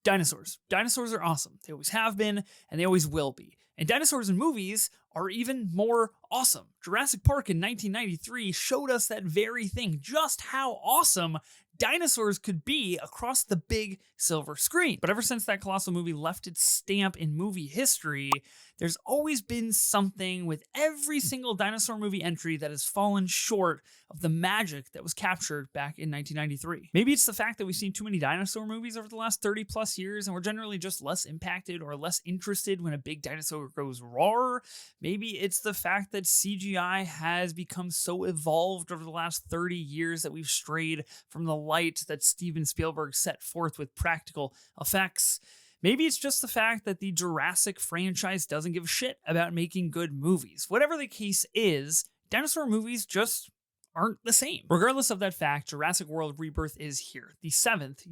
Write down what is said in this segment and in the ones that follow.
Dinosaurs. Dinosaurs are awesome. They always have been, and they always will be. And dinosaurs in movies are even more awesome. Jurassic Park in 1993 showed us that very thing, just how awesome dinosaurs could be across the big silver screen. But ever since that colossal movie left its stamp in movie history, there's always been something with every single dinosaur movie entry that has fallen short of the magic that was captured back in 1993. Maybe it's the fact that we've seen too many dinosaur movies over the last 30 plus years, and we're generally just less impacted or less interested when a big dinosaur goes roar. Maybe it's the fact that CGI has become so evolved over the last 30 years that we've strayed from the light that Steven Spielberg set forth with practical effects. Maybe it's just the fact that the Jurassic franchise doesn't give a shit about making good movies. Whatever the case is, dinosaur movies just aren't the same. Regardless of that fact, Jurassic World Rebirth is here. The seventh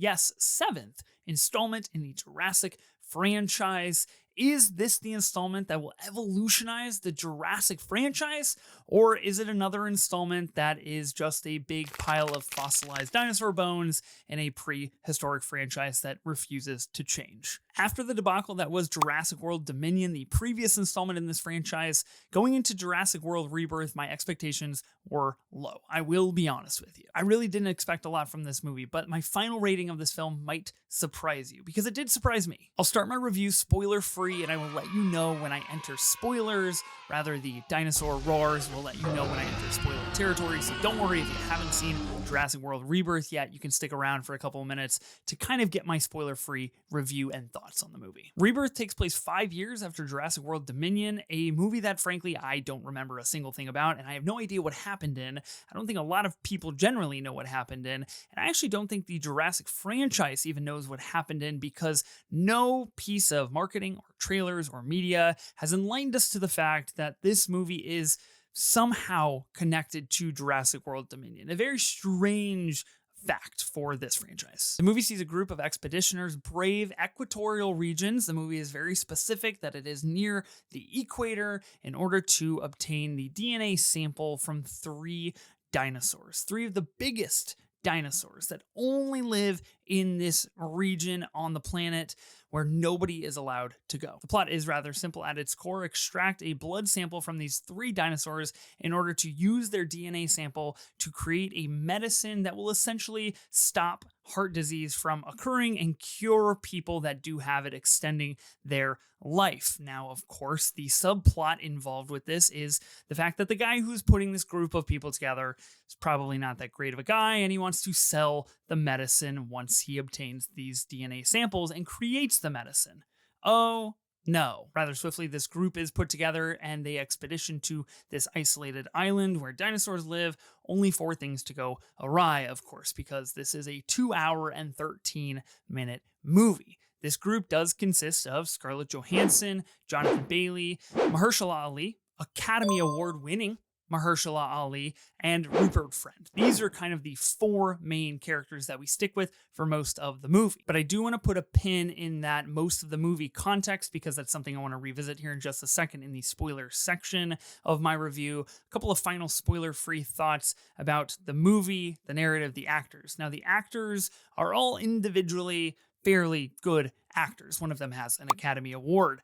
installment in the Jurassic franchise. Is this the installment that will evolutionize the Jurassic franchise? Or is it another installment that is just a big pile of fossilized dinosaur bones in a prehistoric franchise that refuses to change? After the debacle that was Jurassic World Dominion, the previous installment in this franchise, going into Jurassic World Rebirth, my expectations were low. I will be honest with you. I really didn't expect a lot from this movie, but my final rating of this film might surprise you, because it did surprise me. I'll start my review spoiler-free, and I will let you know when I enter spoilers. Rather, the dinosaur roars will let you know when I enter spoiler territory, so don't worry if you haven't seen Jurassic World Rebirth yet. You can stick around for a couple of minutes to kind of get my spoiler-free review and thoughts on the movie. Rebirth takes place 5 years after Jurassic World Dominion, a movie that frankly I don't remember a single thing about, and I have no idea what happened in. I don't think a lot of people generally know what happened in, and I actually don't think the Jurassic franchise even knows what happened in, because no piece of marketing or trailers or media has enlightened us to the fact that this movie is somehow connected to Jurassic World Dominion. A very strange fact for this franchise. The movie sees a group of expeditioners brave equatorial regions. The movie is very specific that it is near the equator in order to obtain the DNA sample from 3 dinosaurs, 3 of the biggest dinosaurs that only live in this region on the planet where nobody is allowed to go. The plot is rather simple at its core. Extract a blood sample from these 3 dinosaurs in order to use their DNA sample to create a medicine that will essentially stop heart disease from occurring and cure people that do have it, extending their life. Now, of course, the subplot involved with this is the fact that the guy who's putting this group of people together is probably not that great of a guy, and he wants to sell the medicine once he obtains these DNA samples and creates the medicine. Oh no. Rather swiftly, this group is put together and they expedition to this isolated island where dinosaurs live, only for things to go awry, of course, because this is a 2-hour and 13-minute movie. This group does consist of Scarlett Johansson, Jonathan Bailey, Mahershala Ali, Academy Award winning Mahershala Ali, and Rupert Friend. These are kind of the 4 main characters that we stick with for most of the movie. But I do want to put a pin in that most of the movie context, because that's something I want to revisit here in just a second in the spoiler section of my review. A couple of final spoiler-free thoughts about the movie, the narrative, the actors. Now, the actors are all individually fairly good actors. One of them has an Academy Award.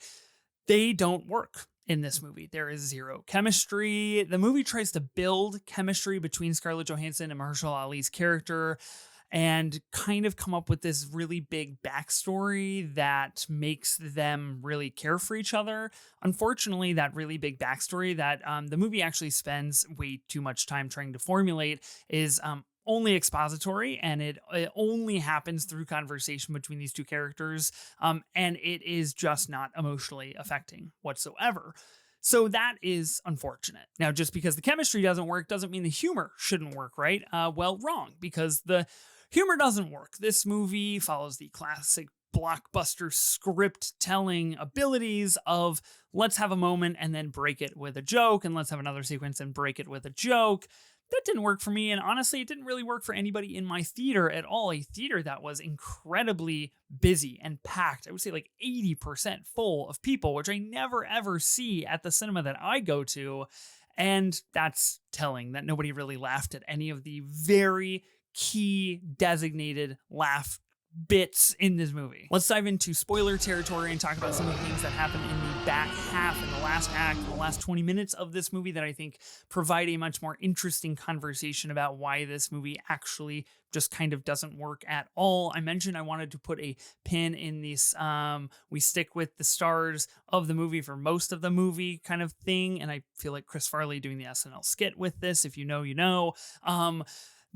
They don't work in this movie. There is 0 chemistry. The movie tries to build chemistry between Scarlett Johansson and Mahershala Ali's character and kind of come up with this really big backstory that makes them really care for each other. Unfortunately, that really big backstory that the movie actually spends way too much time trying to formulate is only expository, and it only happens through conversation between these 2 characters, and it is just not emotionally affecting whatsoever. So that is unfortunate. Now, just because the chemistry doesn't work doesn't mean the humor shouldn't work, right? Well, wrong, because the humor doesn't work. This movie follows the classic blockbuster script telling abilities of let's have a moment and then break it with a joke, and let's have another sequence and break it with a joke. That didn't work for me, and honestly, it didn't really work for anybody in my theater at all. A theater that was incredibly busy and packed. I would say like 80% full of people, which I never ever see at the cinema that I go to. And that's telling that nobody really laughed at any of the very key designated laugh bits in this movie. Let's dive into spoiler territory and talk about some of the things that happen in the back half, in the last act, in the last 20 minutes of this movie that I think provide a much more interesting conversation about why this movie actually just kind of doesn't work at all. I mentioned I wanted to put a pin in this we stick with the stars of the movie for most of the movie kind of thing, and I feel like Chris Farley doing the SNL skit with this. If you know, you know.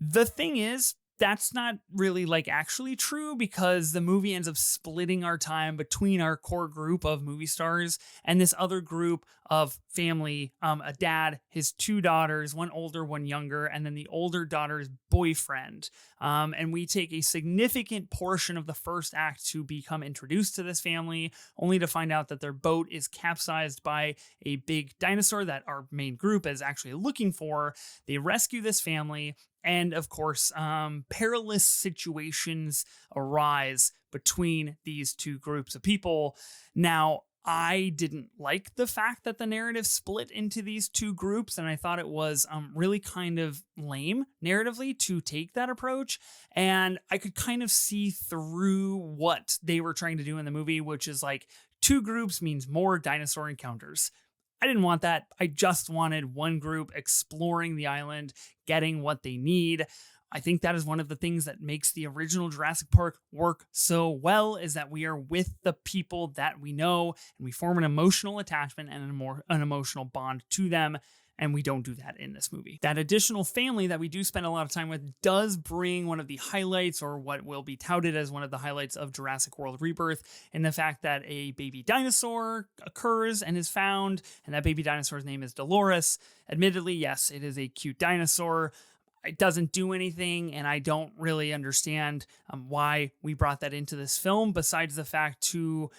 The thing is, that's not really like actually true, because the movie ends up splitting our time between our core group of movie stars and this other group of family, a dad, his two daughters, one older, one younger, and then the older daughter's boyfriend. And we take a significant portion of the first act to become introduced to this family, only to find out that their boat is capsized by a big dinosaur that our main group is actually looking for. They rescue this family. And of course, perilous situations arise between these two groups of people. Now, I didn't like the fact that the narrative split into these two groups, and I thought it was really kind of lame narratively to take that approach. And I could kind of see through what they were trying to do in the movie, which is like two groups means more dinosaur encounters. I didn't want that. I just wanted one group exploring the island, getting what they need. I think that is one of the things that makes the original Jurassic Park work so well, is that we are with the people that we know and we form an emotional attachment and an emotional bond to them. And we don't do that in this movie. That additional family that we do spend a lot of time with does bring one of the highlights, or what will be touted as one of the highlights of Jurassic World Rebirth, in the fact that a baby dinosaur occurs and is found, and that baby dinosaur's name is Dolores. Admittedly, yes, it is a cute dinosaur. It doesn't do anything, and I don't really understand why we brought that into this film, besides the fact to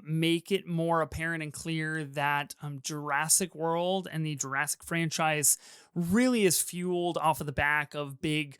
make it more apparent and clear that Jurassic World and the Jurassic franchise really is fueled off of the back of big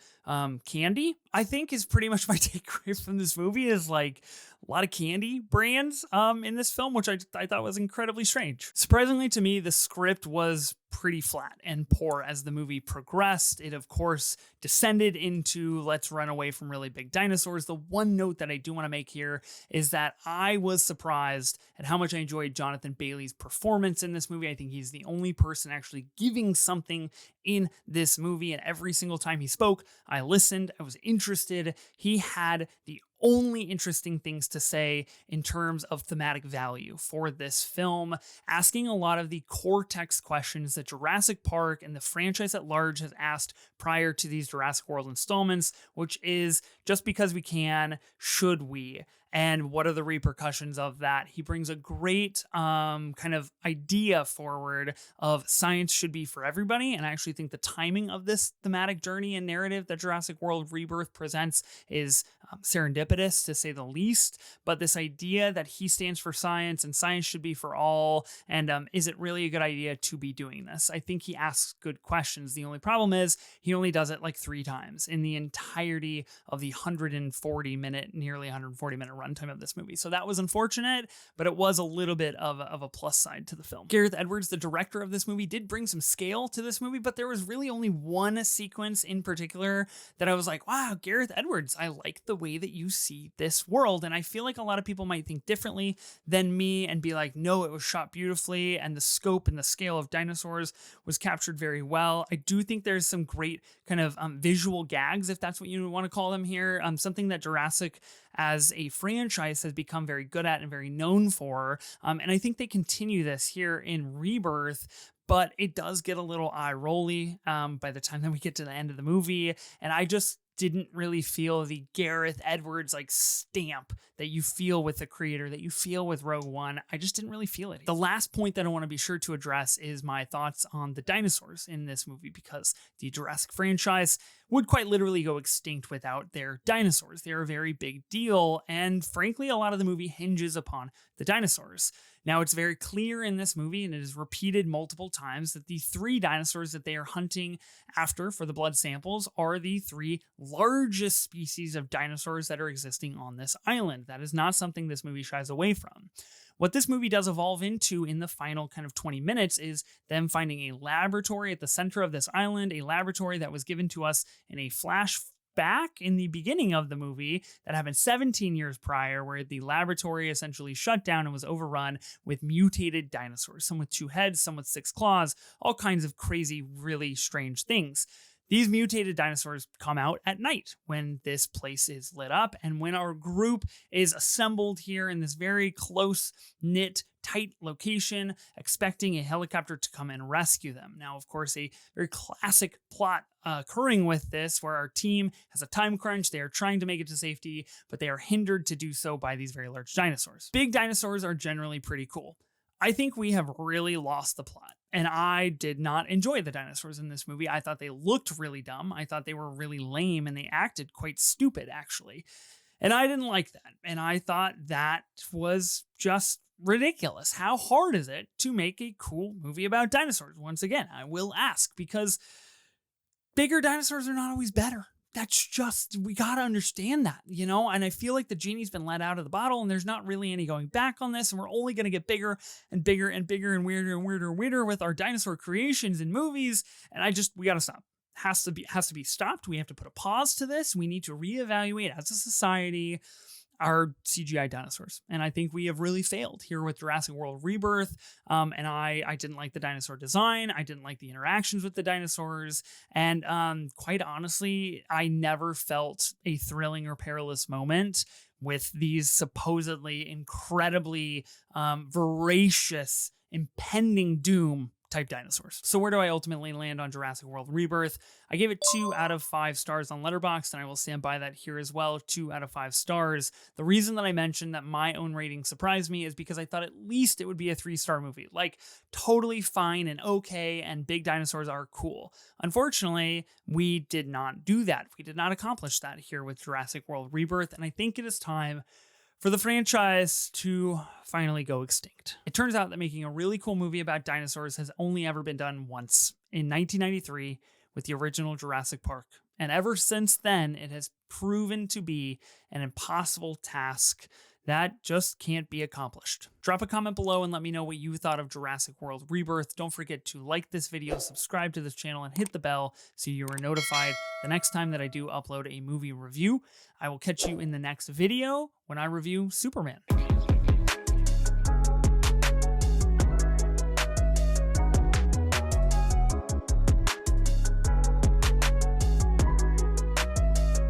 candy. I think is pretty much my takeaway from this movie, is like a lot of candy brands in this film, which I thought was incredibly strange. Surprisingly to me, the script was pretty flat and poor as the movie progressed. It, of course, descended into let's run away from really big dinosaurs. The one note that I do want to make here is that I was surprised at how much I enjoyed Jonathan Bailey's performance in this movie. I think he's the only person actually giving something in this movie, and every single time he spoke, I listened, I was interested. He had the only interesting things to say in terms of thematic value for this film, asking a lot of the core text questions that Jurassic Park and the franchise at large has asked prior to these Jurassic World installments, which is, just because we can, should we? And what are the repercussions of that? He brings a great kind of idea forward of science should be for everybody. And I actually think the timing of this thematic journey and narrative that Jurassic World Rebirth presents is serendipitous, to say the least. But this idea that he stands for science and science should be for all, and is it really a good idea to be doing this? I think he asks good questions. The only problem is he only does it like 3 times in the entirety of the nearly 140 minute runtime of this movie. So that was unfortunate, but it was a little bit of a plus side to the film. Gareth Edwards, the director of this movie, did bring some scale to this movie, but there was really only one sequence in particular that I was like, wow, Gareth Edwards, I like the way that you see this world. And I feel like a lot of people might think differently than me and be like, no, it was shot beautifully and the scope and the scale of dinosaurs was captured very well. I do think there's some great kind of visual gags, if that's what you want to call them here. Something that Jurassic as a franchise has become very good at and very known for. And I think they continue this here in Rebirth, but it does get a little eye-rolly by the time that we get to the end of the movie. And I just didn't really feel the Gareth Edwards like stamp that you feel with the creator, that you feel with Rogue One. I just didn't really feel it. The last point that I want to be sure to address is my thoughts on the dinosaurs in this movie, because the Jurassic franchise would quite literally go extinct without their dinosaurs. They're a very big deal, and frankly, a lot of the movie hinges upon the dinosaurs. Now, it's very clear in this movie, and it is repeated multiple times, that the 3 dinosaurs that they are hunting after for the blood samples are the 3 largest species of dinosaurs that are existing on this island. That is not something this movie shies away from. What this movie does evolve into in the final kind of 20 minutes is them finding a laboratory at the center of this island, a laboratory that was given to us in a flash back in the beginning of the movie that happened 17 years prior, where the laboratory essentially shut down and was overrun with mutated dinosaurs, some with 2 heads, some with 6 claws, all kinds of crazy, really strange things. These mutated dinosaurs come out at night when this place is lit up and when our group is assembled here in this very close-knit, tight location, expecting a helicopter to come and rescue them. Now, of course, a very classic plot occurring with this, where our team has a time crunch. They are trying to make it to safety, but they are hindered to do so by these very large dinosaurs. Big dinosaurs are generally pretty cool. I think we have really lost the plot. And I did not enjoy the dinosaurs in this movie. I thought they looked really dumb. I thought they were really lame, and they acted quite stupid, actually. And I didn't like that. And I thought that was just ridiculous. How hard is it to make a cool movie about dinosaurs? Once again, I will ask, because bigger dinosaurs are not always better. That's just, we got to understand that, you know? And I feel like the genie's been let out of the bottle, and there's not really any going back on this. And we're only going to get bigger and bigger and bigger and weirder and weirder and weirder with our dinosaur creations in movies. And we got to stop. Has to be stopped. We have to put a pause to this. We need to reevaluate as a society our CGI dinosaurs. And I think we have really failed here with Jurassic World Rebirth. And I didn't like the dinosaur design. I didn't like the interactions with the dinosaurs. And quite honestly, I never felt a thrilling or perilous moment with these supposedly incredibly voracious, impending doom type dinosaurs. So where do I ultimately land on Jurassic World Rebirth? I gave it 2 out of 5 stars on Letterboxd, and I will stand by that here as well, 2 out of 5 stars. The reason that I mentioned that my own rating surprised me is because I thought at least it would be a 3-star movie. Like, totally fine and okay, and big dinosaurs are cool. Unfortunately, we did not do that. We did not accomplish that here with Jurassic World Rebirth, and I think it is time for the franchise to finally go extinct. It turns out that making a really cool movie about dinosaurs has only ever been done once, in 1993 with the original Jurassic Park. And ever since then, it has proven to be an impossible task that just can't be accomplished. Drop a comment below and let me know what you thought of Jurassic World Rebirth. Don't forget to like this video, subscribe to this channel, and hit the bell so you are notified the next time that I do upload a movie review. I will catch you in the next video when I review Superman.